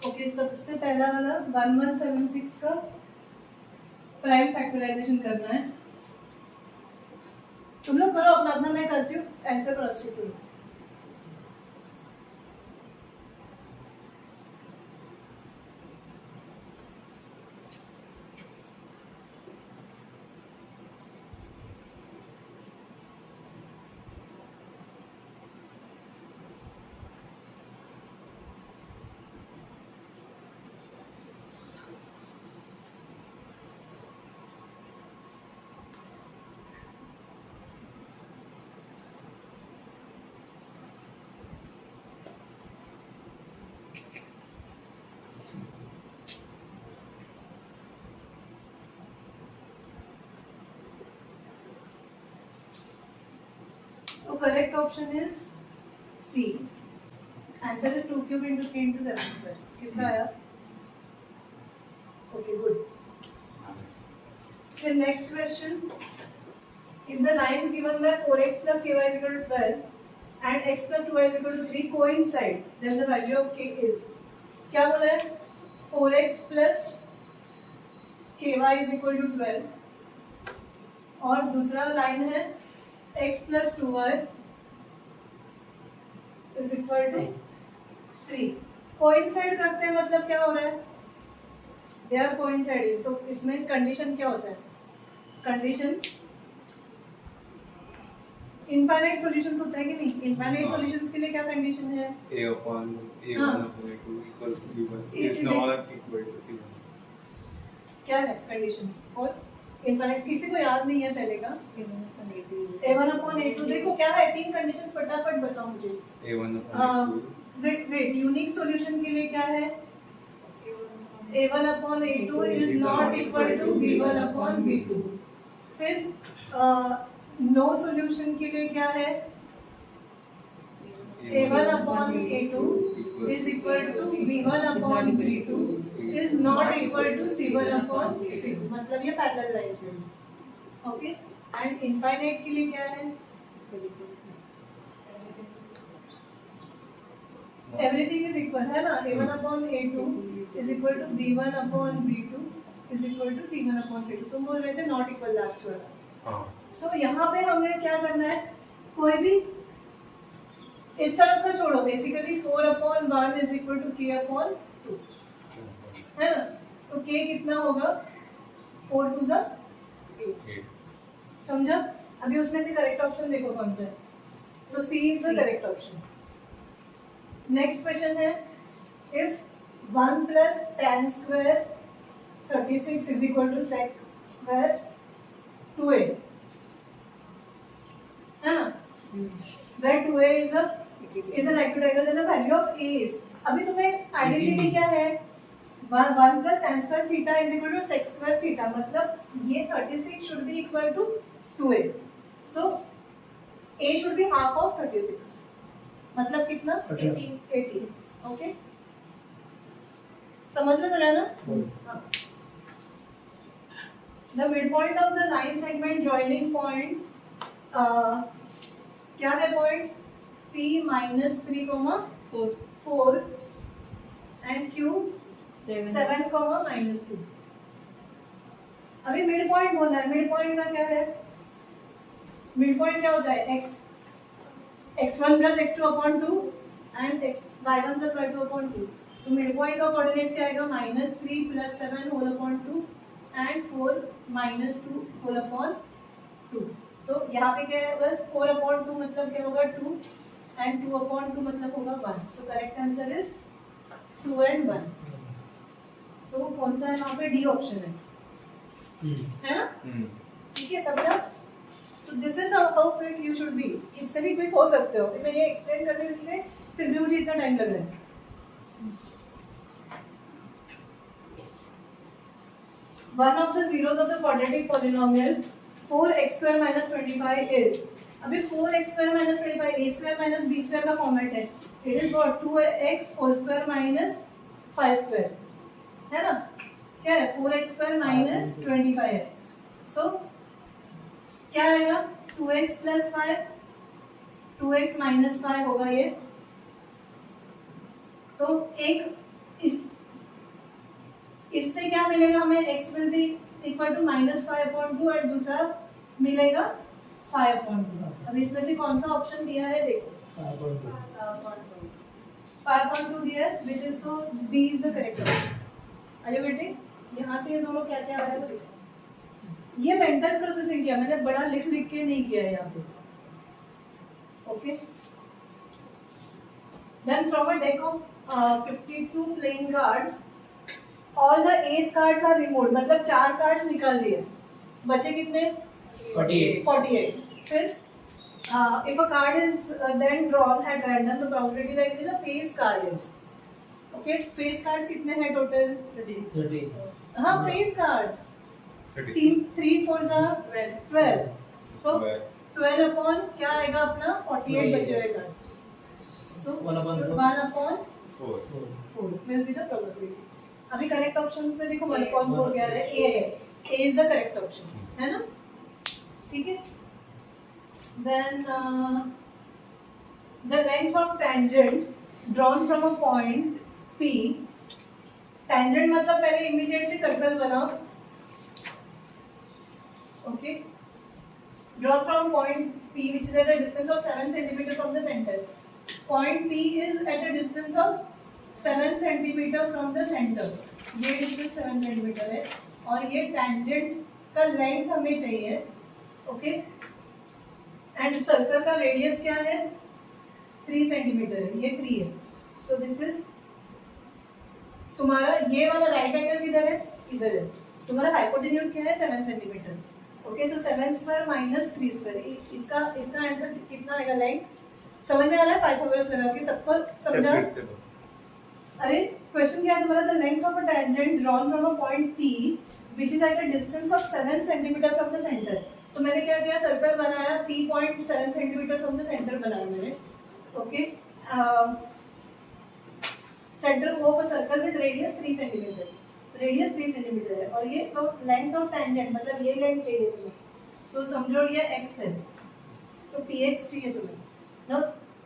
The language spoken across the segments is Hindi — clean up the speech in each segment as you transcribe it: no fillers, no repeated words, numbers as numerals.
ओके, सबसे पहला वाला 1176 का प्राइम फैक्टराइजेशन करना है। तुम लोग करो अपना अपना, मैं करती हूँ आंसर क्रॉस चेक करो। So correct option is C. Answer is 2 cube into 3 into 7 square. किसका आया? Okay, good. The next question. If the lines given by 4x plus ky is equal to 12 and x plus 2y is equal to 3 coincide, then the value of k is. क्या बोला है? 4x plus ky is equal to 12 और दूसरा लाइन है x plus 2y is equal to 3. Coincide करते हैं मतलब क्या हो रहा है? They are coinciding. तो इसमें कंडीशन क्या होता है? कंडीशन इनफाइनाइट सॉल्यूशंस होता है कि नहीं? इनफाइनाइट सॉल्यूशंस के लिए क्या कंडीशन है? a upon a1 upon a2 equals to b1 is not equal to c1. क्या है कंडीशन फॉर इनफाइनाइट? किसी को याद नहीं है पहले का? a1 upon a2 देखो क्या है? 3 कंडीशंस फटाफट बताओ मुझे। a1 upon a2 wait unique solution के लिए क्या है? a1 upon a2 is not equal to b1 upon b2. फिर नो सॉल्यूशन के लिए क्या है? a1 upon a2 is equal to b1 upon b2 is not equal to c1 upon c2. मतलब ये पैरेलल लाइंस है। ओके, एंड इनफाइनाइट के लिए क्या है? एवरीथिंग इज इक्वल है ना? a1 upon a2 is equal to b1 upon b2 is equal to c1 upon c2. तुम बोल रहे थे नॉट इक्वल लास्ट वाला। हाँ सो यहाँ पे हमने क्या करना है? कोई भी इस तरफ का छोड़ो। Basically 4 upon 1 is equal to k upon 2 है ना? तो k कितना होगा? 4 2 8। समझा? अभी उसमें से करेक्ट ऑप्शन देखो कौन सा है। So C is the correct option. Next question है, if 1 plus tan square 36 is equal to sec square 2a है ना? where 2a is an acute angle, then the value of a is. अभी तुम्हें आइडेंटिटी क्या है? 1 plus tan square theta is equal to sec square theta, मतलब ये 36 should be equal to 2a. so a should be half of 36, मतलब कितना? 18. ओके, समझ में चला ना? The mid point of the line segment joining points क्या है? Points p minus 3, 4 and q 7, -2। अभी मिड पॉइंट बोलना है। मिड पॉइंट का क्या है? मिड पॉइंट क्या होता है? x1 plus x2 upon 2 and y1 plus y2 upon 2. तो मिड पॉइंट का कोऑर्डिनेट्स क्या आएगा? -3 plus 7 whole upon 2 and 4 -2 whole upon 2. तो यहाँ पे क्या है? बस 4 upon 2 मतलब क्या होगा? 2 and 2 upon 2 मतलब होगा 1. So correct answer is 2 and 1. सो कौन सा है वहाँ पे? डी ऑप्शन है ना? ठीक है, समझा? So this is how quick you should be. इससे भी क्विक हो सकते हो। मैं ये एक्सप्लेन कर रही हूँ इसलिए फिर भी मुझे इतना टाइम लग रहा है। One of the zeros of the quadratic polynomial 4x square minus 25 is. अभी 4x square minus 25 a square minus b square का फॉर्मेट है। It is what? 2x whole square minus 5 square है ना? क्या है? 4x square minus 25 है। So क्या आएगा? 2x plus 5, 2x minus 5 होगा ये। तो एक इससे क्या मिलेगा हमें, x will be equal to -5/2 और दूसरा मिलेगा 5/2। अब इसमें से कौन सा ऑप्शन दिया है देखो, 5/2 दिया है, which is so B is the correct option. Are you getting? यहाँ से ये दोनों क्या क्या आ रहा है तो देखो, ये मेंटल प्रोसेसिंग किया मैंने, बड़ा लिख लिख के नहीं किया है यहाँ पे। Okay, then from a deck of 52 playing cards all the ace cards are removed, मतलब 4 कार्ड्स निकाल दिए, बचे कितने? 48। फिर if a card is then drawn at random, the probability that it is a face card is, okay, face cards कितने हैं टोटल? 30। हाँ, face cards 3 4s are 12, so 12 upon क्या आएगा अपना 48 बचे हुए cards, so 1/4 will be the probability। अभी करेक्ट ऑप्शंस में देखो 1/4 क्या है, A है, A is the correct option, है ना? ठीक है। Then the length of tangent drawn from a point P, tangent मतलब पहले immediately circle बनाओ, okay, drawn from point P which is at a distance of 7 cm from the center। Point P is at a distance of 7 cm from the center, ये distance 7 cm है और ये tangent का length हमें चाहिए, okay, एंड सर्कल का रेडियस क्या है? 3 सेंटीमीटर है, ये 3 है, सो दिस इज तुम्हारा ये वाला राइट एंगल किधर है? इधर है। तुम्हारा हाइपोटेन्यूज क्या है? 7 सेंटीमीटर। ओके, सो 7 स्क्वायर माइनस 3 स्क्वायर, इसका आंसर कितना आएगा? लेंथ समझ में आ रहा है? पाइथागोरस लगा के सबको समझा? अरे क्वेश्चन क्या है तुम्हारा? The length of a tangent drawn from a point P which is at a distance of 7 centimetre from the centre. तो मैंने क्या किया? सर्कल बनाया, P.7 centimetre from the centre बनाया मैंने, okay, centre of a circle with radius 3 centimetre, radius 3 centimetre है और ये तो लेंथ ऑफ टेंजेंट मतलब ये लेंथ चाहिए तुम्हें, सो समझो ये x है, सो px चाहिए तुम्हें ना।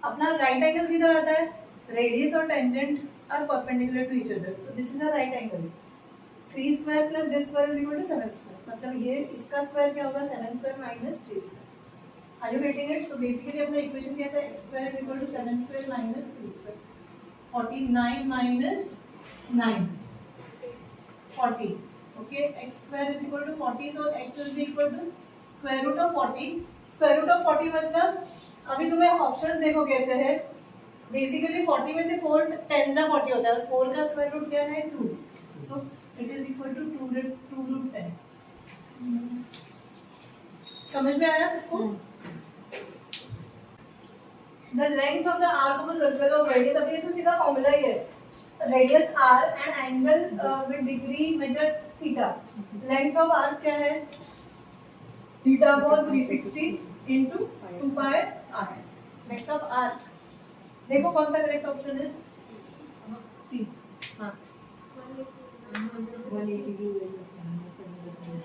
अपना राइट एंगल किधर आता है? रेडियस और tangent are perpendicular to each other, तो this is a right angle. 3 square plus this square is equal to 7 square, मतलब ये इसका स्क्वायर क्या होगा? 7 square minus 3 square. Are you getting it? So basically अपना इक्वेशन कैसा है? x square is equal to 7 square minus 3 square, 49 minus 9 40, okay, x square is equal to 40, so x will be equal to square root of 40। Square root of 40 मतलब अभी तुम्हें ऑप्शंस देखो कैसे है, बेसिकली 40 में से 4 10 जा 40 होता है, 4 का स्क्वायर रूट क्या है? 2, so it is equal to 2 root 10। समझ में आया सबको? The length of the arc of a circle of radius, अब ये तो सीधा फॉर्मूला ही है, radius r and angle with degree measure theta. Length of arc क्या है? Theta upon 360 into 2 pi r। Length of arc देखो कौन सा करेक्ट ऑप्शन है? सी।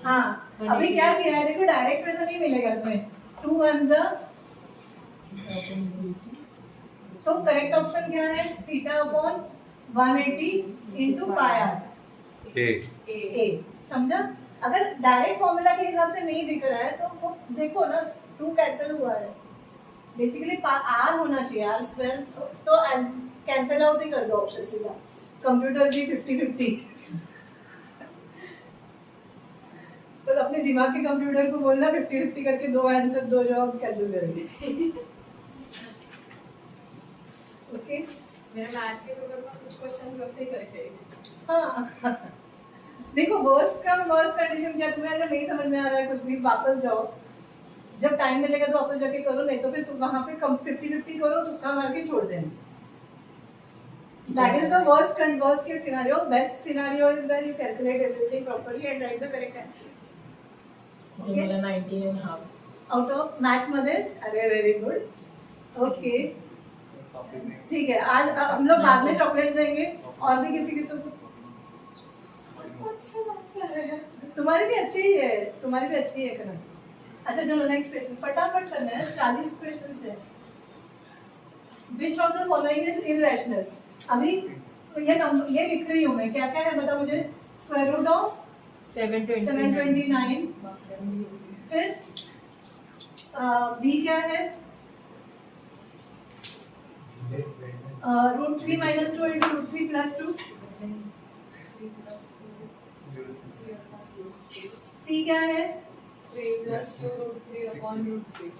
हाँ, अभी क्या किया है देखो, डायरेक्ट वैसा नहीं मिलेगा तुम्हें, 2 1s तो करेक्ट ऑप्शन क्या है? थीटा अपॉन 180 इनटू पाई r, ए। समझा? अगर डायरेक्ट फॉर्मूला के हिसाब से नहीं दिख रहा है तो वो देखो ना, 2 कैंसिल हुआ है, बेसिकली r होना चाहिए, r स्क्वायर, तो कैंसिल आउट ही कर दो ऑप्शन सीधा। कंप्यूटर भी 50-50 तो अपने दिमाग के कंप्यूटर को बोलना 50-50 करके 2 आंसर 2 जवाब कैंसिल करेंगे। ओके, मेरे मैथ्स के पेपर में कुछ क्वेश्चंस वैसे ही करके हाँ देखो, वर्स्ट कंडीशन क्या, तुम्हें अगर नहीं समझ में आ रहा है कुछ भी, वापस जाओ, जब टाइम मिलेगा तो वापस जाके करो, नहीं तो फिर तुम वहां पे 50-50 करो, तुक्का मार के छोड़ देना। That is the worst case scenario. Best scenario is where you calculate everything properly and write the correct answers. Okay. 19.5 Out of maths मध्ये, अरे very good. Okay. ठीक है, आज हम लोग बाद में चॉकलेट्स देंगे और भी किसी को सबको अच्छे मार्क्स आ रहे हैं। तुम्हारी भी अच्छी ही है, करना। अच्छा चलो नेक्स्ट क्वेश्चन, फटाफट करना है, 40 क्वेश्चन है। Which of the following is irrational? अभी ये लिख रही हूँ मैं, क्या क्या है बता मुझे। Square root of 729। फिर बी क्या है, √3 - 2 into √3 + 2। सी क्या है, 3 + 2 √3 upon √3।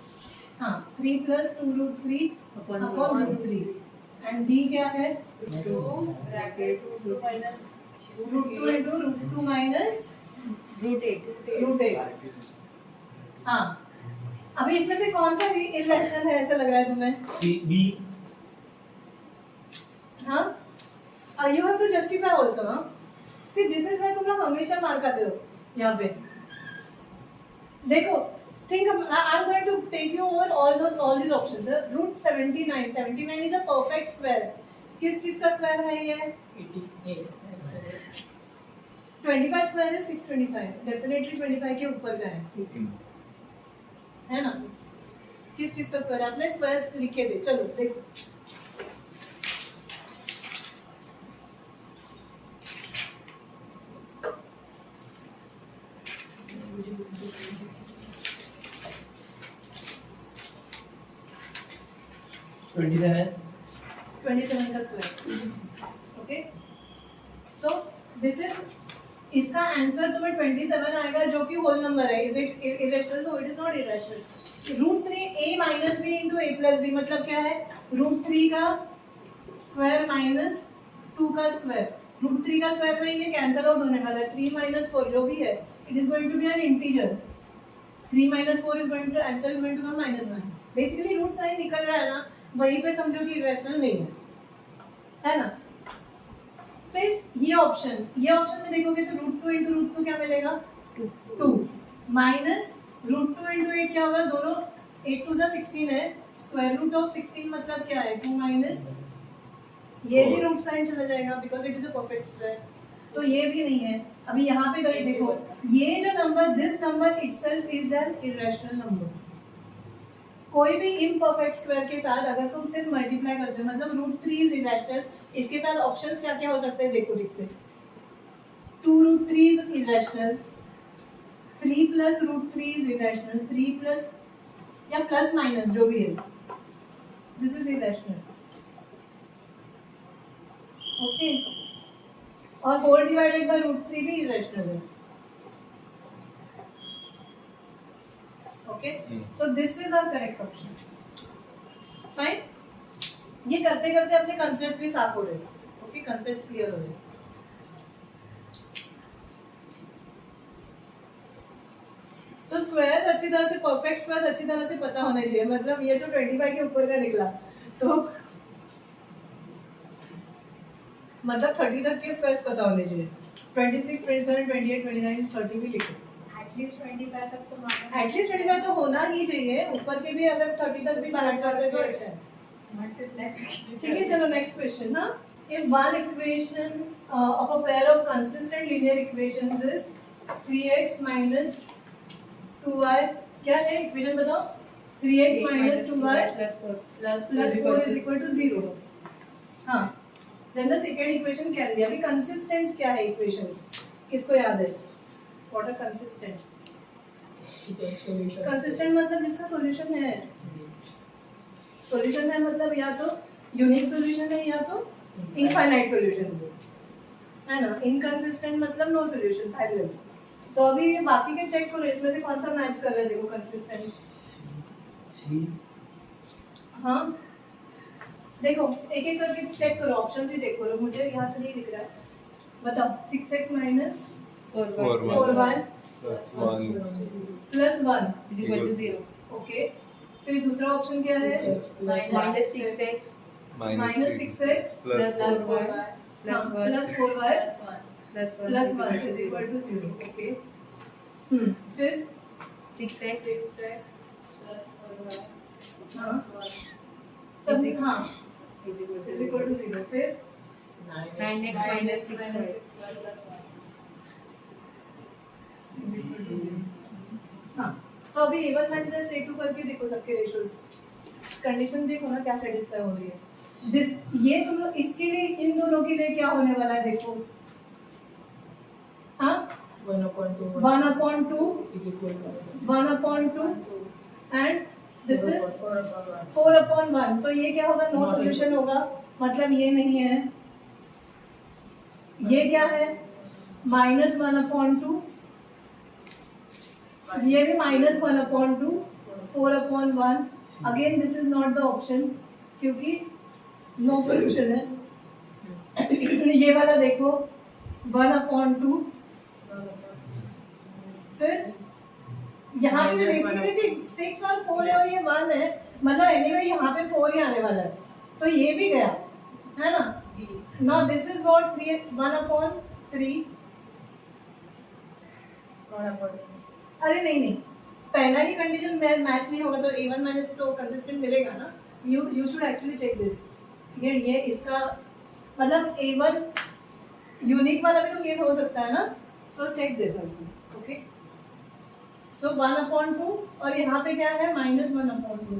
हाँ 3 + 2 √3 upon √3। एंड डी क्या है, 2 bracket √2 minus √2 into √2 minus √8। हाँ, अभी इसमें से कौन सा इरेशनल है ऐसा लग रहा है तुम्हें? C B. हाँ, you have to justify also. हाँ, सी दिस इज व्हाई तुम लोग हमेशा मार खाते हो यहाँ पे। देखो, think I'm going to take you over all these options. Root 79 is a perfect square. किस चीज का स्क्वायर है ये? 25 स्क्वायर है 625, डेफिनेटली 25 के ऊपर का है ना? किस चीज का स्क्वायर है? अपने स्क्वायर्स लिख के दे। चलो देखो, ट्वेंटी 27 का square. Okay, so this is, इसका आंसर तुम्हें 27 आएगा जो कि होल नंबर है। Is it irrational? No, it is not irrational. √3 a - b into a + b मतलब क्या है? √3 का स्क्वायर माइनस 2 का स्क्वायर। √3 का स्क्वायर में ये कैंसिल आउट होने वाला है। 3 - 4 जो भी है, it is going to be an integer. 3 - 4 is going to, answer is going to come -1। Basically root sign निकल रहा है ना, वहीं पे समझो कि इरेशनल नहीं है ना? फिर ये ऑप्शन में देखोगे तो √2 into √2 क्या मिलेगा? 2 माइनस √2 into 8 क्या होगा? दोनों 8 2 16 है। स्क्वायर रूट ऑफ 16 मतलब क्या है? 2 माइनस, ये भी रूट साइन चला जाएगा because it is a perfect square, तो ये भी नहीं है। अभी यहाँ पे देखो, ये जो number, this number itself is an irrational number. कोई भी इम्परफेक्ट स्क्वायर के साथ अगर तुम सिर्फ मल्टीप्लाई करते हो, मतलब √3 इज इरेशनल, इसके साथ ऑप्शंस क्या क्या हो सकते हैं देखो, ठीक से 2 √3 is irrational, 3 + √3 is irrational, 3 plus या प्लस माइनस जो भी है, दिस इज इरेशनल। ओके, और होल डिवाइडेड बाय √3 भी इरेशनल है। Okay, so this is our correct option. Fine, ये करते करते अपने कंसेप्ट भी साफ हो रहे हैं। ओके, कंसेप्ट क्लियर हो रहे हैं। तो स्क्वायर अच्छी तरह से, परफेक्ट स्क्वायर अच्छी तरह से पता होने चाहिए। मतलब ये तो 25 के ऊपर का निकला, तो मतलब 30 तक के स्क्वायर्स पता होने चाहिए। 26, 27, 28, 29, 30 भी लिखो। एटलीस्ट 25 तक तो मानो। एटलीस्ट 25 तो होना ही चाहिए, ऊपर के भी अगर 30 तक भी बाहर कर रहे तो अच्छा है। मल्टीप्लाई। ठीक है, चलो नेक्स्ट क्वेश्चन। हाँ, if one equation of a pair of consistent linear equations is 3x minus 2y, क्या है इक्वेशन बताओ? 3x minus 2y plus 4 is equal to 0। हाँ, then the second equation क्या है? अभी consistent क्या है equations? किसको याद है? What are consistent? Consistent मतलब जिसका solution है। सॉल्यूशन है मतलब या तो यूनिक सॉल्यूशन है या तो इनफाइनाइट सॉल्यूशन है ना। इनकंसिस्टेंट मतलब नो सॉल्यूशन, पैरेलल। तो अभी ये बाकी के चेक करो, इसमें से कौन सा मैच कर रहे हैं? देखो कंसिस्टेंट। हाँ, देखो एक एक करके चेक करो, ऑप्शन से चेक करो। मुझे यहाँ से नहीं दिख रहा है, बताओ। 6x minus 4y plus 1 0। Okay, फिर दूसरा ऑप्शन क्या है? minus 6x -6x plus 4y plus 4y plus 1 is is equal to 0। Okay, फिर 6x plus 4y हाँ, plus 1 सब हाँ is equal to 0। फिर 9x minus 6y plus 1 is equal to 0। हाँ, तो अभी A1 minus A2 करके देखो सबके रेशियोज, कंडीशन देखो ना क्या सेटिस्फाई हो रही है। दिस, ये तुम लोग इसके लिए, इन दोनों के लिए क्या होने वाला है देखो। 1/2 1/2 is equal to 1/2 and this is 4/1. 4/1. तो ये क्या होगा? नो Not सोल्यूशन होगा, मतलब ये नहीं है। ये क्या है? -1/2, ये भी -1/2, 4/1. Again this is not the option क्योंकि नो सोल्यूशन है। ये वाला देखो 1/2, फिर यहाँ पे बेसिकली 6 और 4 है और ये 1 है, मतलब एनीवे यहाँ पे 4 ही आने वाला है, तो ये भी गया है ना। Now this is what 1/3। अरे नहीं, पहला ही कंडीशन मैच नहीं होगा तो A1 माइनस तो कंसिस्टेंट मिलेगा ना। You should actually check this. ये इसका मतलब A1 यूनिक वाला भी तो केस हो सकता है ना, so check this also. Okay, so 1/2 और यहाँ पे क्या है? -1/2।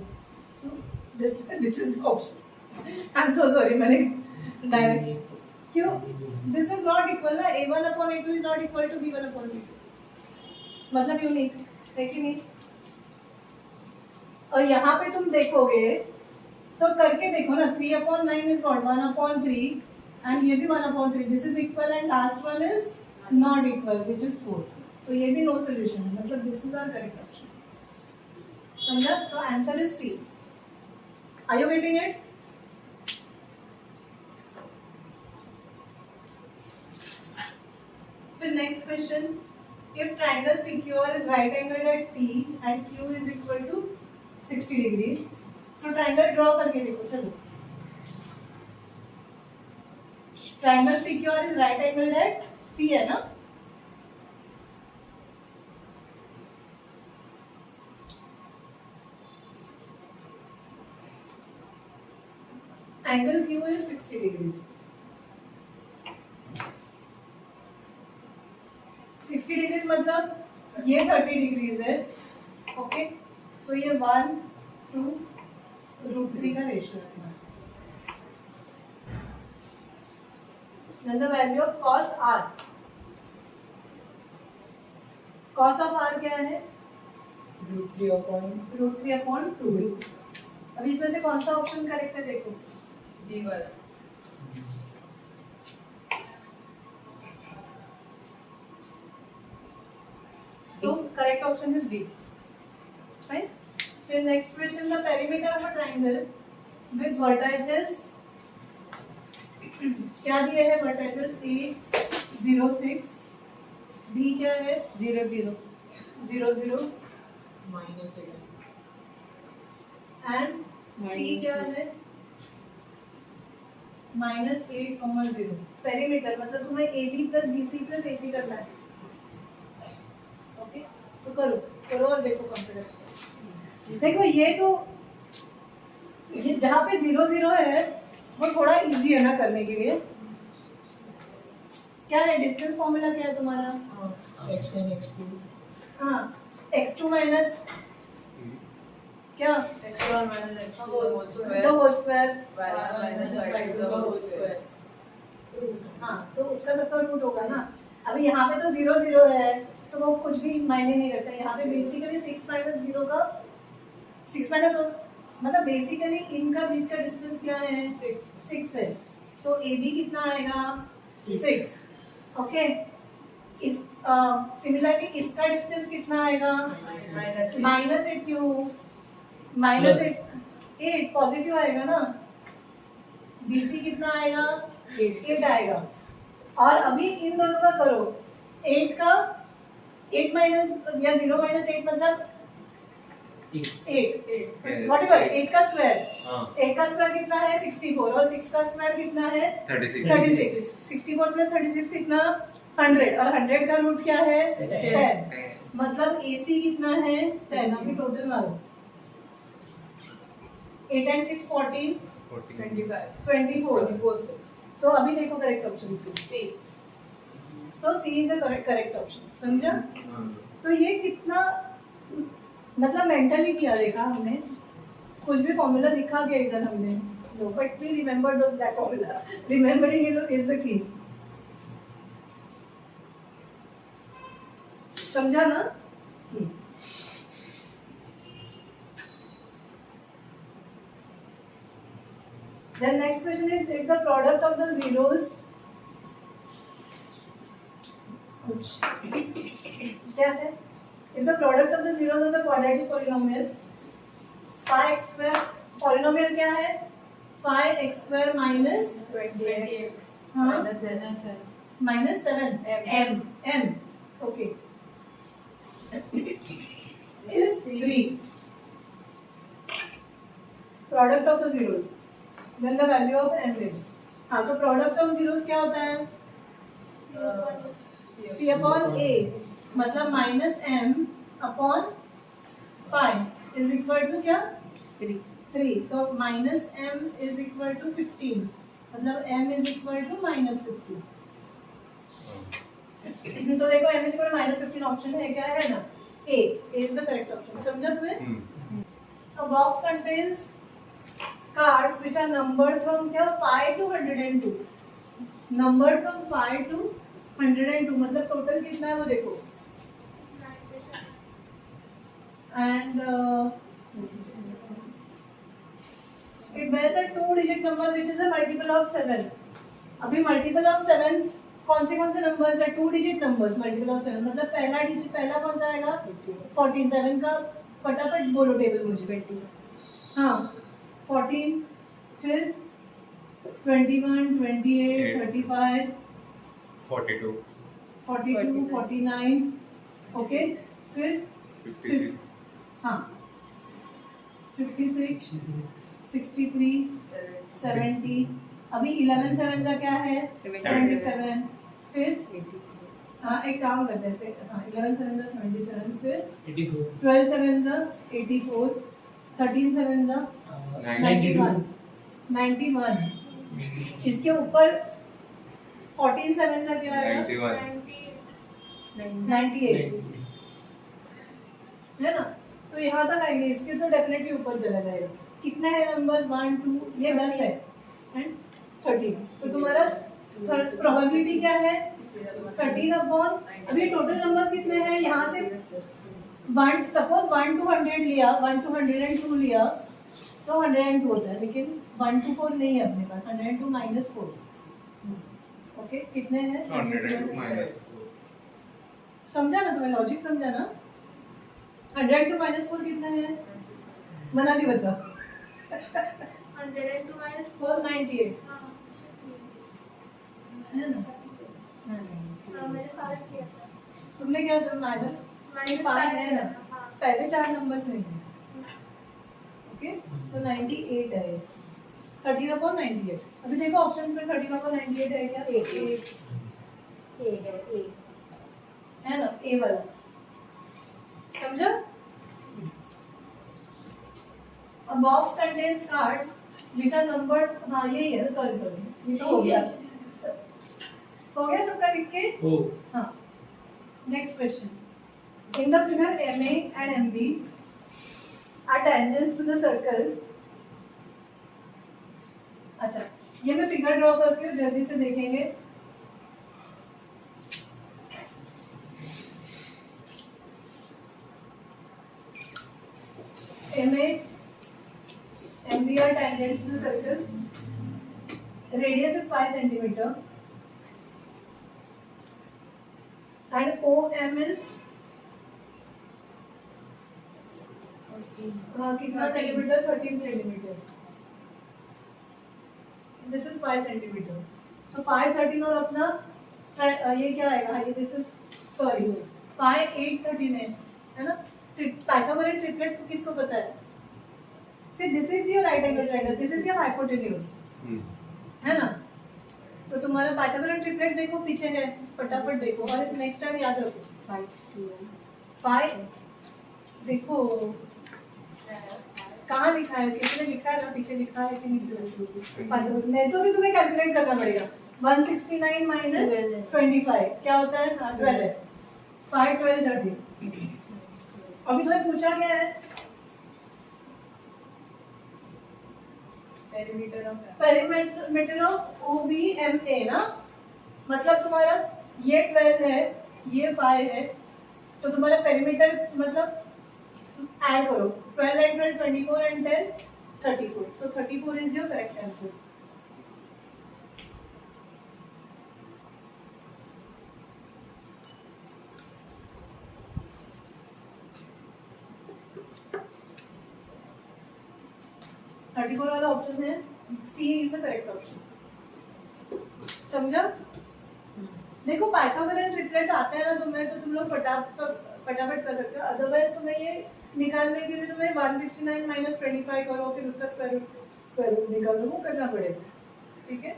So this is the option. I am so sorry, मैंने डायरेक्ट क्यों? दिस इज नॉट इक्वल ना, A1/A2 is not equal to B1/B2, मतलब यूनिक है कि नहीं। और यहाँ पे तुम देखोगे तो करके देखो ना, 3/9 इज नॉट 1/3 एंड ये भी 1/3, this is equal and last one is not equal which is 4, तो ये भी नो सोल्यूशन है, मतलब this is our correct option. समझा? तो answer is C. Are you getting it? फिर next question, if triangle PQR is right angled at T and Q is equal to 60 degrees, so triangle draw करके देखो। चलो, triangle PQR is right angled at T है ना, angle Q is 60 degrees। 60 degrees मतलब ये 30 डिग्रीज है। ओके, सो ये 1/2√3 का रेशियो है। Then the value of cos r, cos of r क्या है? √3/2। अब इसमें से कौन सा ऑप्शन करेक्ट है देखो। D वाला। So correct option is D. Fine. Then next question, the perimeter of a triangle with vertices क्या दिए है? vertices A 0 6, B क्या है? 0 0 0 0 minus again and C क्या है? -8, 0। perimeter मतलब तुम्हें AB plus BC plus AC करना है। ओके, तो करो और देखो कौन सा करेक्ट। देखो ये तो ये जहाँ पे 0 0 है वो थोड़ा इजी है ना करने के लिए। क्या है डिस्टेंस फॉर्मूला? क्या है तुम्हारा? x1 x2 हाँ, x2 माइनस क्या? x1 minus x2 the whole square. y1 minus y2 the whole square। हाँ, तो उसका सबका रूट होगा ना। अभी यहाँ पे तो 0 0 है तो वो कुछ भी मायने नहीं रखता। यहाँ पे बेसिकली 6 - 0 का 6 मतलब बेसिकली इनका बीच का डिस्टेंस क्या है? 6 है। सो ए बी कितना आएगा? 6। ओके, इस सिमिलरली इसका डिस्टेंस कितना आएगा? -8 क्यों? -8 पॉजिटिव आएगा ना। बीसी कितना आएगा? 8 आएगा। और अभी इन दोनों का करो, 8 का 8 माइनस या 0 - 8 मतलब 8 व्हाटएवर। 8 का स्क्वायर, 8 का स्क्वायर कितना है? 64 और 6 का स्क्वायर कितना है? 36। 64 + 36 कितना? 100 और 100 का रूट क्या है? 10। मतलब AC कितना है? 10। अभी टोटल मारो, 8 and 6 14 24। सो अभी देखो correct option C. So C is a correct option. समझा? तो ये कितना मतलब मेंटली किया देखा हमने, कुछ भी फॉर्मूला लिखा के एग्जाम हमने, no but we remember those that formula. Remembering is the key. समझा ना? Then next question is if the product of the zeros क्या है? If the product of the zeros of the quadratic polynomial phi x square polynomial क्या है? Phi x square minus 20x हाँ minus -7 m m okay is 3 product of the zeros then the value of m is हाँ तो product of zeros क्या होता है c upon a मतलब -m upon 5 is equal to क्या 3 तो -m is equal to 15 मतलब m is equal to -15 तो देखो m is equal to -15 option है क्या है ना a is the correct option समझा तुम्हें a box contains cards which are numbered from क्या 5 to 102 numbered from 5 to 102 मतलब टोटल कितना है वो देखो and it bears a 2-digit number which is a multiple of 7 अभी multiple of 7 कौन से नंबर्स है 2-digit numbers multiple of 7 मतलब पहला डिजिट पहला कौन सा आएगा 14 7 का फटाफट बोलो टेबल मुझे 20 हाँ 14 फिर 21 28 35 42 42 49 ओके फिर 56 हाँ 56 63 70 अभी 11 7 का क्या है 77 फिर हाँ एक काम करते हैं हाँ 11 7 का 77 फिर 84 12 7 का 84 13 7 का 91 इसके ऊपर 14 7 का क्या है 98 है ना तो यहाँ तक आएंगे इसके तो डेफिनेटली ऊपर चला जाएगा कितने हैं नंबर्स 1 2 ये 10 है एंड 13 तो तुम्हारा प्रोबेबिलिटी क्या है 13 अपॉन अभी टोटल नंबर्स कितने हैं यहाँ से 1 सपोज 1 to 100 लिया 1 to 102 लिया तो 102 होता है लेकिन 1 to 4 नहीं है अपने पास 102 minus 4 ओके कितने हैं 102 minus समझा ना तुम्हें लॉजिक समझा ना 102 minus 4 कितना है मनाली बता 102 minus 4 98 है ना मैंने पास किया था तुमने क्या माइनस Minus 5 five है ना हाँ। पहले 4 नंबर्स नहीं है ओके सो 98 है 13 अपॉन 98 अभी देखो ऑप्शंस में 13 अपॉन 98 है क्या ए है है ना ए वाला समझा A box contains cards which are numbered हाँ यही है सॉरी ये तो हो गया सबका लिख के ओ हाँ next question in the figure MA and MB are tangents to the circle अच्छा ये मैं फिगर ड्रॉ करती हूँ जल्दी से देखेंगे MA MB are tangents to the circle radius is 5 centimeter and OM is कितना centimetre 13 centimetre this is 5 centimetre सो 5 13 और अपना ये क्या आएगा ये दिस इज सॉरी 5 8 13 है ना पाइथागोरस ट्रिपलेट्स को किसको पता है see this is your right angle triangle this is your hypotenuse है ना तो तुम्हारा पाइथागोरस ट्रिपलेट्स देखो पीछे है फटाफट देखो और नेक्स्ट टाइम याद रखो 5 देखो कहाँ लिखा है किसने लिखा है ना पीछे लिखा है कि नहीं मैं तो भी तुम्हें कैलकुलेट करना पड़ेगा 169 माइनस 25 क्या होता है 12 है 5 12 30 अभी तुम्हें पूछा गया है पेरीमीटर ऑफ OBMA ना मतलब तुम्हारा ये 12 है ये 5 है तो तुम्हारा पेरीमीटर मतलब ऐड करो 12 and 12 24 and 10 34. So 34 is your correct answer. वाला ऑप्शन है सी इज द करेक्ट ऑप्शन. समझा? देखो पाइथागोरन ट्रिपलेट्स आते हैं ना तुम्हें तो तुम लोग फटाफट कर सकते हो. अदरवाइज तुम्हें ये निकालने के लिए तुम्हें 169 माइनस 25 करो फिर उसका स्क्वायर रूट निकालो, वो करना पड़ेगा. ठीक है.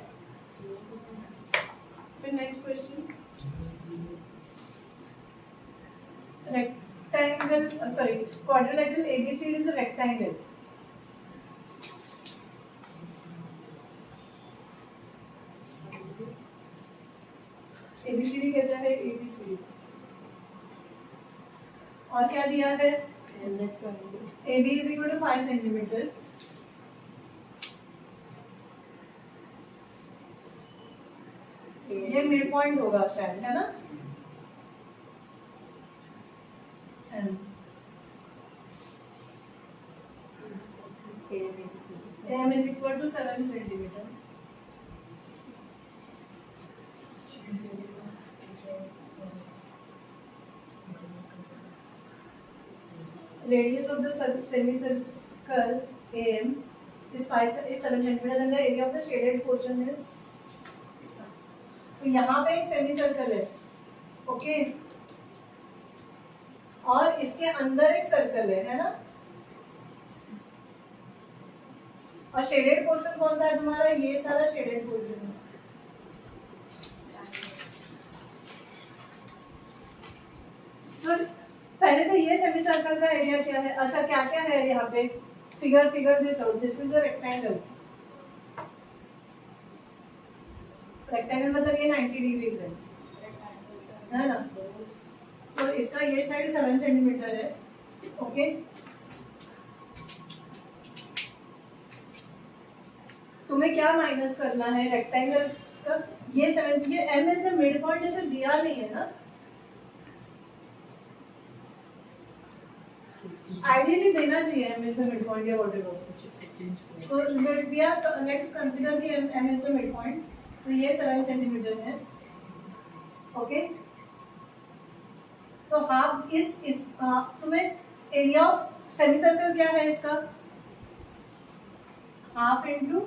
फिर next question. Rectangle sorry quadrilateral ABCD is a rectangle. ABCD कैसा है? एबीसीडी. और क्या दिया है? AB is equal to 5 centimetre. ये मिड पॉइंट होगा शायद, है ना? M is equal to 7 centimetre. Radius of the semicircle AM is 7 centimeter and the area of the shaded portion is. तो यहाँ पे एक सेमी सर्कल है, ओके, और इसके अंदर एक सर्कल है ना? और शेडेड पोर्शन कौन सा है तुम्हारा? ये सारा शेडेड पोर्शन है. तो पहले तो ये सेमी सर्कल का एरिया क्या है? अच्छा क्या क्या है यहाँ पे? Figure this out. This is a rectangle. Rectangle मतलब ये 90 डिग्रीज है ना? तो इसका ये साइड 7 सेंटीमीटर है, ओके. तुम्हें क्या माइनस करना है रेक्टेंगल का? ये 7, ये M is the mid point जैसे दिया नहीं है ना? आइडियली देना चाहिए M is the midpoint या whatever. तो लेट्स कंसीडर कि M is the midpoint. तो ये 7 सेंटीमीटर है, ओके. तो हाफ इस तुम्हें एरिया ऑफ सेमी सर्कल क्या है इसका? Half into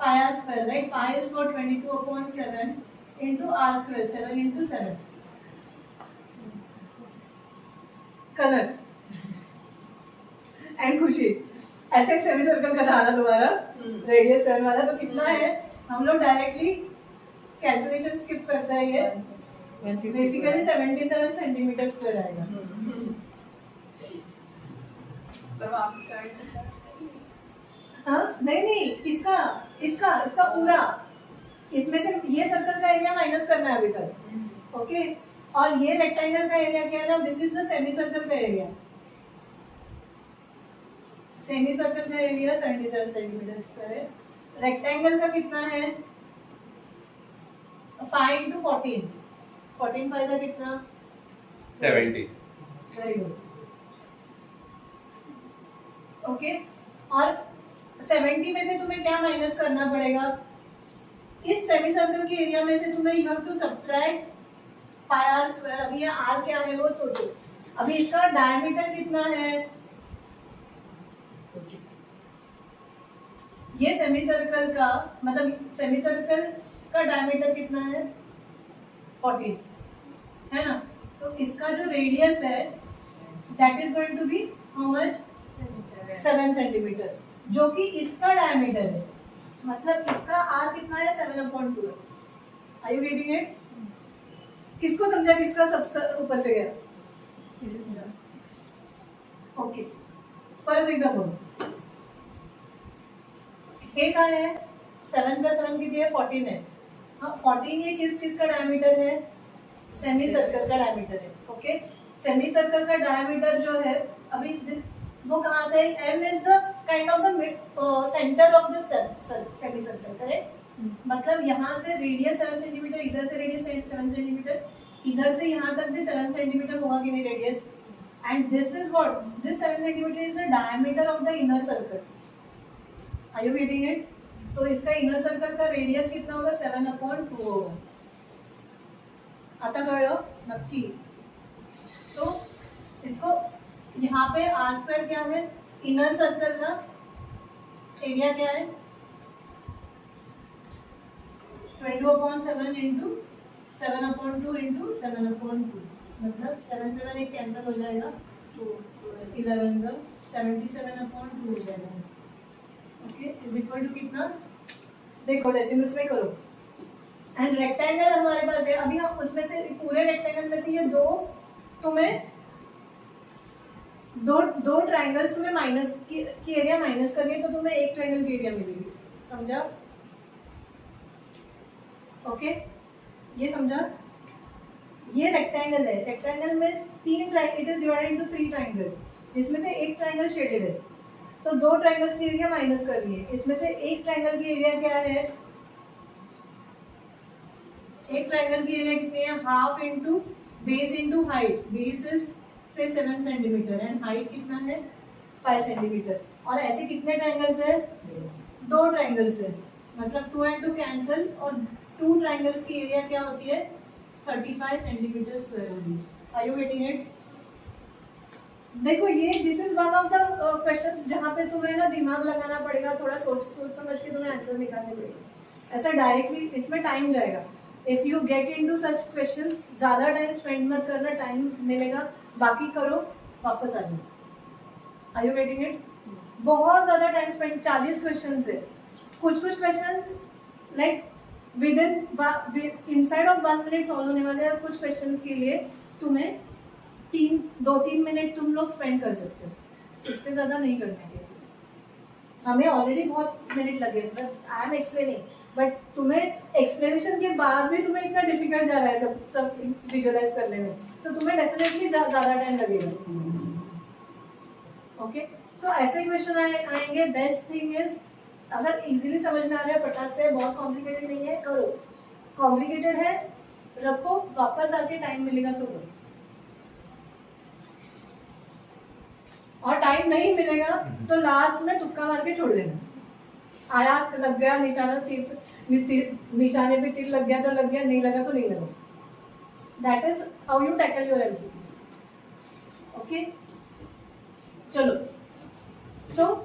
pi r square, right? Pi is for 22/7 into r square, 7 into 7. Colour and खुशी. ऐसे एक सेमी सर्कल का था ना तुम्हारा रेडियस 7 वाला. तो कितना है? हम लोग डायरेक्टली कैलकुलेशन स्किप करते हैं. ये बेसिकली 77 सेंटीमीटर स्क्वायर आएगा. हाँ नहीं इसका पूरा, इसमें से ये सर्कल का एरिया माइनस करना है अभी तक, ओके. और ये रेक्टेंगल का एरिया क्या है ना? This is the semi circle का एरिया. सेमी सर्कल का एरिया 77 सेंटीमीटर स्क्वायर है. रेक्टेंगल का कितना है? 5 into 14. 14 5 का कितना? 70. Very good, okay. और 70 में से तुम्हें क्या माइनस करना पड़ेगा? इस सेमी सर्कल के एरिया में से तुम्हें you have to subtract pi r square. अभी ये आर क्या है वो सोचो. अभी इसका डायमीटर कितना है? ये सेमी सर्कल का मतलब सेमी सर्कल का डायमीटर कितना है? 14, है ना? तो इसका जो रेडियस है that is going to be how much? 7 centimetre, जो कि इसका डायमीटर है. मतलब इसका आर कितना है? 7/2. Are you getting it? किसको समझा किसका सबसे ऊपर से गया? ओके. पर एकदा बोलो. ये क्या है? 7 + 7 कितनी है? 14 है. हाँ 14 ये किस चीज का डायमीटर है? सेमी सर्कल का डायमीटर है, ओके. सेमी सर्कल का डायमीटर जो है अभी वो कहाँ से है? M is the kind of the center of the semi circle, correct? मतलब यहाँ से रेडियस 7 सेंटीमीटर, इधर से रेडियस 7 सेंटीमीटर, इधर से यहाँ तक भी 7 सेंटीमीटर होगा कि नहीं radius, and this is what, this 7 centimetre is the diameter of the inner circle. Are you getting it? तो इसका इनर सर्कल का रेडियस कितना होगा? 7/2 होगा. आता कळलं नक्की? सो इसको यहाँ पे आर स्क्वायर क्या है? इनर सर्कल का एरिया क्या है? 22/7 इंटू 7/2 इंटू 7/2. मतलब 7 7 एक कैंसिल हो जाएगा, तो 11 77/2 हो जाएगा. ओके, इज इक्वल टू कितना? देखो डेसिमल्स में करो. एंड रेक्टेंगल हमारे पास है. अभी हम उसमें से पूरे रेक्टेंगल में से ये दो ट्राइंगल्स तुम्हें माइनस की एरिया माइनस करनी है, तो तुम्हें एक ट्राइंगल की एरिया मिलेगी. समझा? ओके, ये समझा? ये रेक्टेंगल है. रेक्टेंगल में तीन triangle, it is divided into 3 triangles, जिसमें से एक ट्राइंगल शेडेड है, तो 2 ट्राइंगल्स की एरिया माइनस करनी है. इसमें से एक ट्राइंगल की एरिया क्या है? एक ट्राइंगल की एरिया कितनी है? Half into base into height. Base is से 7 सेंटीमीटर एंड हाइट कितना है? 5 सेंटीमीटर. और ऐसे कितने ट्राइंगल्स है? 2 ट्राइंगल्स है. मतलब 2 and 2 कैंसिल, और 2 ट्राइंगल्स की एरिया क्या होती है? 35 सेंटीमीटर स्क्वायर होगी. Are you getting it? देखो ये this is one of the questions जहाँ पे तुम्हें ना दिमाग लगाना पड़ेगा, थोड़ा सोच समझ के तुम्हें आंसर निकालने पड़ेगा. ऐसा डायरेक्टली इसमें टाइम जाएगा. If you get into such questions, ज़्यादा टाइम स्पेंड मत करना, टाइम मिलेगा बाकी करो, वापस आ जाओ. Are you getting it? बहुत ज़्यादा टाइम स्पेंड, 40 क्वेश्चन है. कुछ questions like with in inside of 1 minute solve होने वाले हैं, और कुछ क्वेश्चंस के लिए तुम्हें 2-3 मिनट तुम लोग स्पेंड कर सकते हो. इससे ज़्यादा नहीं करने के. हमें ऑलरेडी बहुत मिनट लगे, but I am explaining, but तुम्हें एक्सप्लेनेशन के बाद भी तुम्हें इतना डिफिकल्ट जा रहा है सब विजुअलाइज करने में, तो तुम्हें डेफिनेटली ज़्यादा टाइम लगेगा. ओके, सो ऐसे क्वेश्चन आएंगे. बेस्ट थिंग इज, अगर इजीली समझ में आ रहा है फटाक से, बहुत कॉम्प्लिकेटेड नहीं है, करो. कॉम्प्लिकेटेड है रखो, वापस आके टाइम मिलेगा तो करो. और टाइम नहीं मिलेगा तो लास्ट में तुक्का मार के छोड़ देना. आया लग गया निशाने पे तीर लग गया तो लग गया, नहीं लगा तो नहीं लगा. That is how you tackle your MCQ. Okay, चलो. सो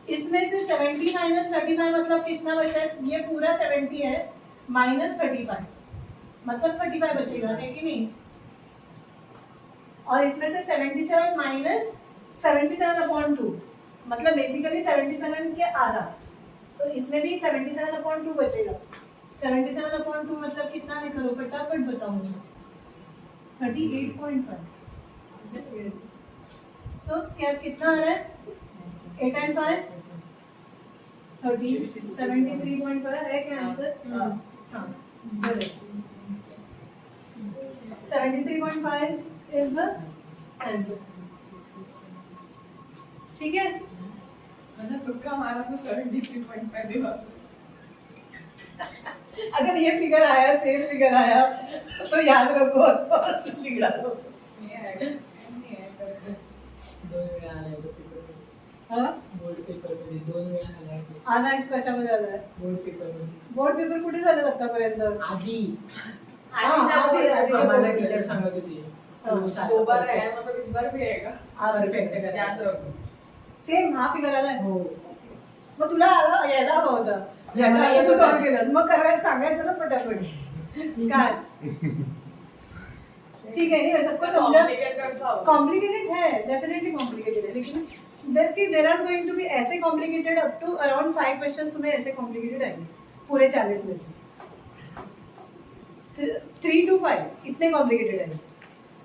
इसमें से 70 माइनस 35 मतलब कितना बचा है? ये पूरा 70 है, माइनस 35 मतलब 35 बचेगा, है कि नहीं? और इसमें से 77 माइनस 77/2 मतलब बेसिकली 77 के आधा, तो इसमें भी 77/2 बचेगा. 77/2 मतलब कितना है? करो फटाफट बताओ मुझे. 38.5. सो क्या कितना आ रहा है? 8 and 5 30. 73.5 है क्या आंसर? हाँ, 73.5 is the answer. ठीक है? मैंने तुक्का मारा तो 73.5 देगा. अगर ये फिगर आया, सेम फिगर आया, तो याद रखो और बिगड़ा दो. नहीं आएगा, नहीं आएगा. 2 वेळा आलाय तो पेपर. हाँ, बोर्ड पेपर मध्ये 2 वेळा आलाय तो. आला कशामध्ये आलाय? बोर्ड पेपर मध्ये. बोर्ड पेपर कुठे झाले आतापर्यंत? आधी हमारा टीचर सांगत होती. दो बार आया मतलब इस बार भी आएगा. परफेक्ट करा. याद रखो. सेम हा फिगर आलाय. हो. मग तुला आला यायला हवा होता. मला येत तू होता. सॉल्व केलं, मग करायला सांगायचं ना पटापट. काय ठीक है, नहीं सबको समझा. Complicate करता हो. कॉम्प्लिकेटेड है, डेफिनेटली कॉम्प्लिकेटेड है, लेकिन there are going to be ऐसे complicated up to around 5 questions तुम्हें ऐसे कॉम्प्लिकेटेड आएंगे पूरे 40 में से. 3 to 5 इतने कॉम्प्लिकेटेड है.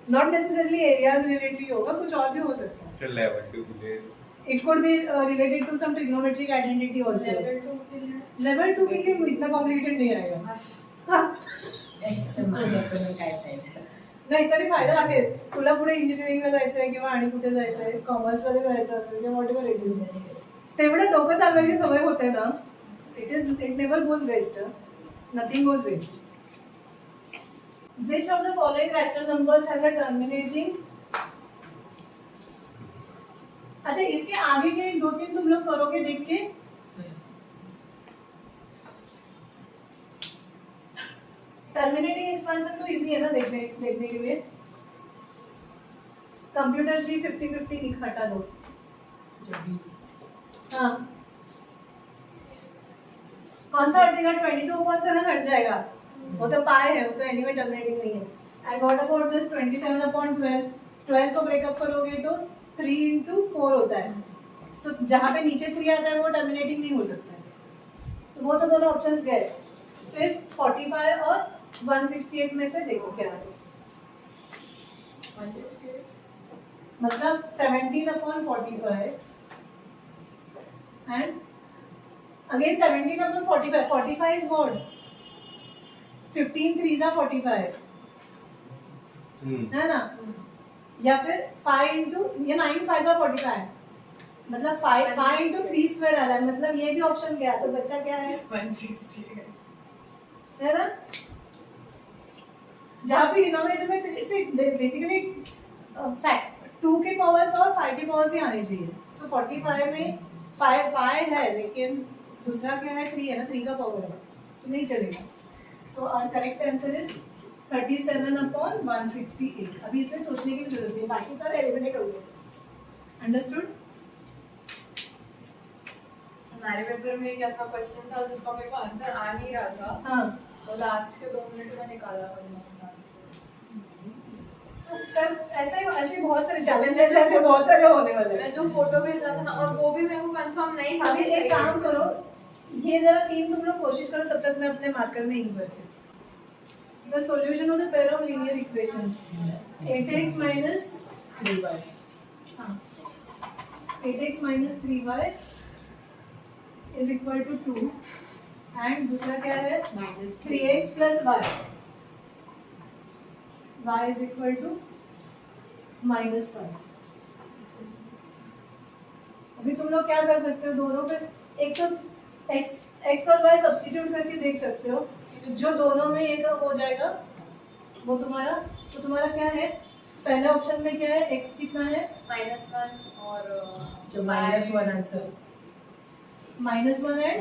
नॉट नेसेसरली एरियाज रिलेटेड होगा, कुछ और भी हो सकता है. Till level 2 के लिए it could be related to some trigonometric identity also. Level 2 के लिए. लेवल 2 के लिए इतना कॉम्प्लिकेटेड नहीं आएगा. एक्शन माझ्याकडून काय पाहिजे. नाही तरी फायदा आहे. तुला पुढे इंजिनिअरिंगला जायचं आहे किंवा आणि कुठे जायचं आहे, कॉमर्समध्ये जायचं असेल किंवा व्हॉट एव्हर इट इज, तेवढं डोकं चालवायची सवय होते ना, it never goes waste. Nothing goes waste. Which of the following rational numbers has a terminating? अच्छा इसके आगे के दो तीन तुम लोग करोगे देख के. टर्मिनेटिंग एक्सपेंशन तो इजी है ना देखने के लिए. कंप्यूटर जी 50-50 इकट्ठा दो. हाँ कौन सा हटेगा? 22/7 हट जाएगा. वो तो पाए है, वो तो एनीवे टर्मिनेटिंग नहीं है. And what about this 27/12? 12 को ब्रेकअप करोगे तो 3 into 4 होता है. सो जहाँ पे नीचे 3 आता है वो टर्मिनेटिंग नहीं हो सकता है. तो वो तो दोनों ऑप्शंस गए. फिर 45 और 168 में से देखो क्या है. मतलब 17/45 and again 17/45. 45 is what? 15 3s are 45 है ना. या फिर 5 into ये 9 5s are 45. मतलब 5 into 3 स्क्वायर आ रहा है. मतलब ये भी ऑप्शन गया. तो बच्चा क्या है? 160 है ना. जहाँ भी डिनोमिनेटर में से बेसिकली फैक्ट 2 के पावर्स और 5 के पावर्स ही आने चाहिए. सो 45 में 5 है लेकिन दूसरा क्या है? 3 है ना. 3 का पावर है तो नहीं चलेगा. So our correct answer is 37/168. अभी इसमें सोचने की जरूरत नहीं. बाकी सारे एलिमिनेट हो गए. अंडरस्टूड? हमारे पेपर में एक ऐसा क्वेश्चन था जिसका मेरे को आंसर आ नहीं रहा था. हाँ तो लास्ट के 2 मिनट में निकाला मैंने आंसर. तो कल ऐसे बहुत सारे चैलेंजेस ऐसे बहुत सारे होने वाले हैं. मैंने जो फोटो भेजा था ना, और वो भी मेरे को कंफर्म नहीं था. अभी एक काम करो, ये जरा 3 तुम लोग कोशिश करो, तब तक मैं अपने मार्कर में इंक करती हूँ. The solution of the pair of linear equations 8x minus 3y. हाँ 8x minus 3y is equal to 2 and दूसरा क्या है? -3x plus y. Y is equal to -5. अभी तुम लोग क्या कर सकते हो? दोनों पे एक तो x और y सब्स्टिट्यूट करके देख सकते हो. जो दोनों में एक हो जाएगा वो तुम्हारा. तो तुम्हारा क्या है? पहले ऑप्शन में क्या है? x कितना है? -1 और जो -1 आंसर. -1 एंड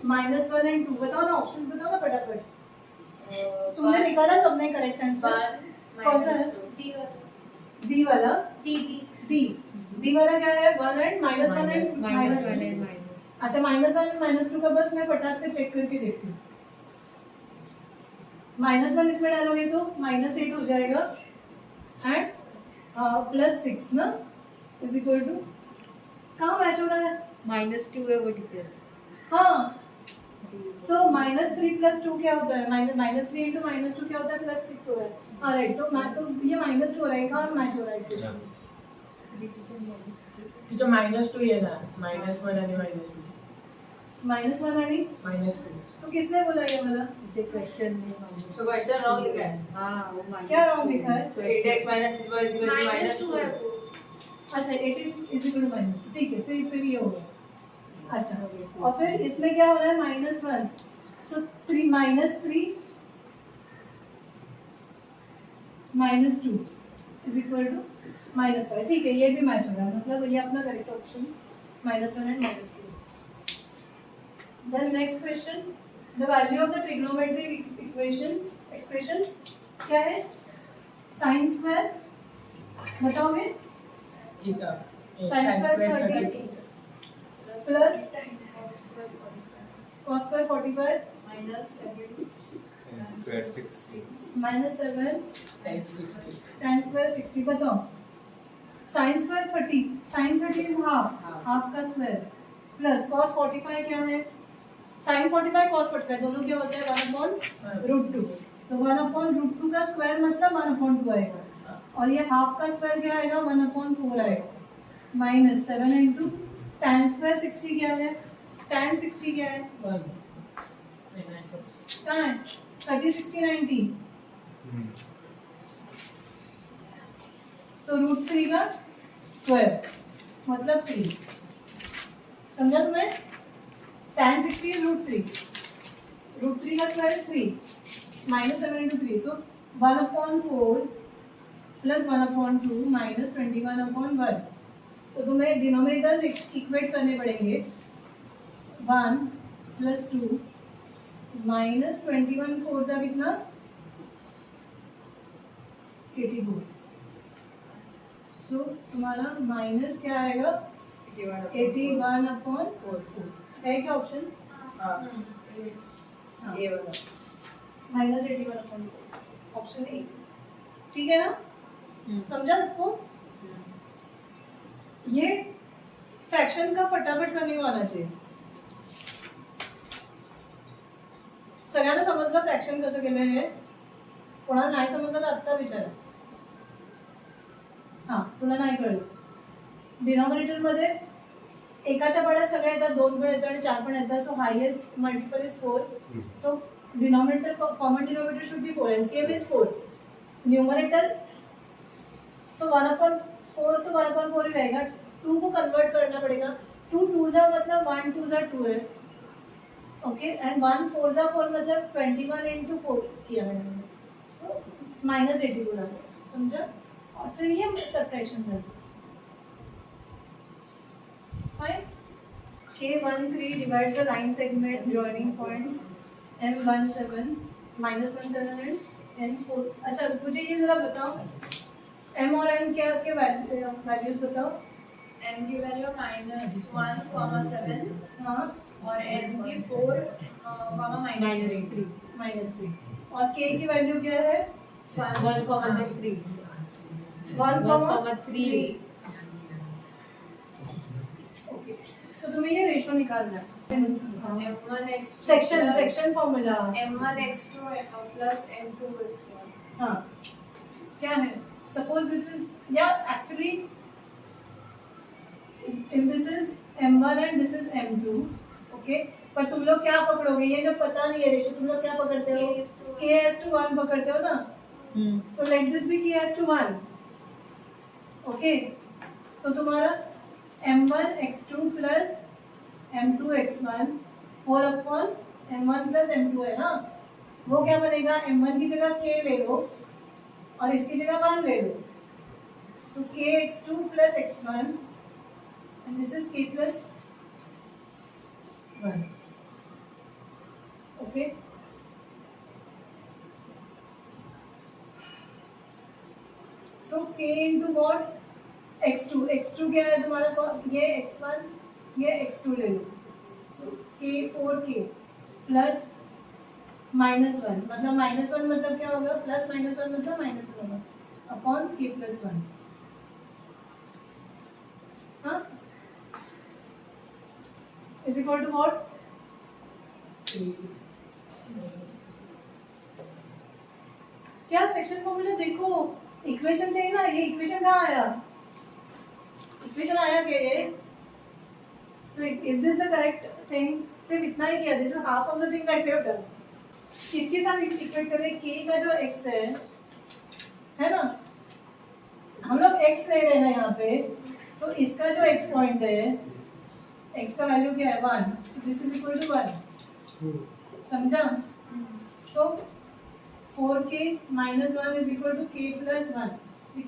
-1 2. बताओ ना ऑप्शंस बताओ ना फटाफट. तुमने निकाला सबने करेक्ट आंसर. कौन सा है? बी वाला. डी वाला क्या है? 1 एंड -1 एंड -1. अच्छा -1 एंड -2 का बस मैं फटाक से चेक करके देखती हूँ. -1 इसमें डालोगे तो -8 हो जाएगा एंड +6 ना इज इक्वल टू. कहाँ मैच हो रहा है? -2 है वो टीचर. हाँ सो -3 + 2 क्या होता है? -3 into -2 क्या होता है? +6 हो रहा है. हाँ राइट. तो ये -2 हो रहा है. कहाँ मैच हो रहा है? टीचर -2 ये ना. -1 आणि -2. -1 आणि -2. तो किसने बोला ये वाला? ते क्वेश्चन में तो क्वेश्चन रॉन्ग लिखा है. हाँ वो -2. क्या wrong लिखा है? 8x minus 3y is equal to -2 है. अच्छा 8 is equal to -2. ठीक है. फिर ये हो गया. अच्छा और फिर इसमें क्या हो रहा है? -1. सो 3 -3 -2 is equal to -5. ठीक है. ये भी मैच हो रहा है. मतलब ये अपना correct option -1 and -2. Then next question, the value of the trigonometric expression क्या है? sin square बताओगे? ठीक है. Sin square 30 plus cos square 45 -7 Square 60. -7 60. tan square 60. बताओ. sin square 30. sin 30 is half का square plus cos 45 क्या है? sin 45 cos 45 दोनों क्या होता है? 1/√2. तो 1/√2 का स्क्वायर मतलब 1/2 आएगा. और ये हाफ का स्क्वायर क्या आएगा? 1/4 आएगा. -7 into tan square 60 क्या है? tan 60 क्या है? 1. कहाँ है? 30 60 90. सो √3 का स्क्वायर मतलब 3. समझा तुम्हें? tan 60 is √3. रूट 3 का square is 3 minus 7 into 3 so 1/4 plus 1/2 minus 21/1 तो तुम्हें डिनोमिनेटर्स इक्वेट करने पड़ेंगे 1 प्लस 2 माइनस 21/4 का कितना 84 सो तुम्हारा माइनस क्या आएगा 81/4 है क्या ऑप्शन ये वाला माइनस 81/4 ऑप्शन ए ठीक है ना समझा सबको ये फ्रैक्शन का फटाफट करने को आना चाहिए सगळ्यांना समजलं फ्रॅक्शन कसं केलं हे कोणाला नाही समजलं तर आत्ता विचारा हां तुला नाही कळलं डिनॉमिनेटर मध्ये एकाच्या पाड्यात सगळे येतात 2 पण येतात आणि 4 पण येतात so highest multiple is 4 so denominator common denominator should be 4 LCM is 4 numerator तो 1/4 तो 1/4 ही रहेगा 2 को कन्वर्ट करना पड़ेगा 2 2 जा मतलब 1 2 जा 2 है ओके एंड 1 4 जा 4 मतलब 21 into 4 किया मैंने सो माइनस 84 आ गया समझा और फिर ये सब्ट्रैक्शन कर fine K13 divides the line segment joining points M17 -17 and N4 अच्छा मुझे ये जरा बताओ M और N क्या क्या वैल्यूज बताओ m की वैल्यू -1,7 हाँ और n की 4, -3 -3 और K की वैल्यू क्या है 1,3 1,3 ओके तो तुम्हें ये रेशो निकालना है m1x2 section formula m1x2 plus m2x1 हाँ क्या है सपोज दिस इज या actually if this is m1 and this is m2 okay पर तुम लोग क्या पकड़ोगे ये जब पता नहीं है रेशो तुम लोग क्या पकड़ते हो k/1 पकड़ते हो ना so let this be k/1 okay तो तुम्हारा m1x2 plus m2x1 whole upon m1 plus m2 है ना वो क्या बनेगा m1 की जगह k ले लो और इसकी जगह 1 ले लो सो kx2 plus x1 and this is k plus 1 okay so k into what x2 क्या है तुम्हारा ये x1 ये x2 ले लो so k4k plus -1 मतलब -1 मतलब क्या होगा प्लस -1 मतलब -1 होगा अपॉन k plus 1 हाँ is equal to what क्या सेक्शन फॉर्मूला देखो इक्वेशन चाहिए ना ये इक्वेशन कहाँ आया इक्वेशन आया क्या ये so is this the correct thing सिर्फ इतना ही किया this is half of the thing that we have done किसके साथ इक्वेट करें k का जो x है ना हम लोग x ले रहे हैं यहाँ पे तो इसका जो x पॉइंट है x का वैल्यू क्या है 1 so this is equal to 1 समझा सो 4k minus 1 is equal to k plus 1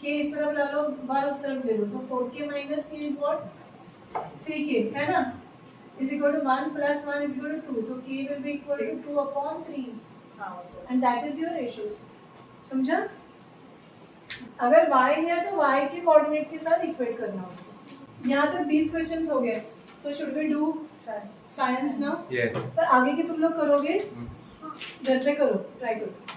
k इस तरफ ला लो 1 उस तरफ ले लो सो 4k minus k is what 3k है ना is equal to 1 plus 1 is equal to 2 so k will be equal to 2 upon 3 and that is your ratios समझा अगर y लिया तो y के कोऑर्डिनेट के साथ इक्वेट करना उसको यहाँ तक 20 क्वेश्चंस हो गए so should we do science now Yes. पर आगे के तुम लोग करोगे घर पे करो ट्राई करो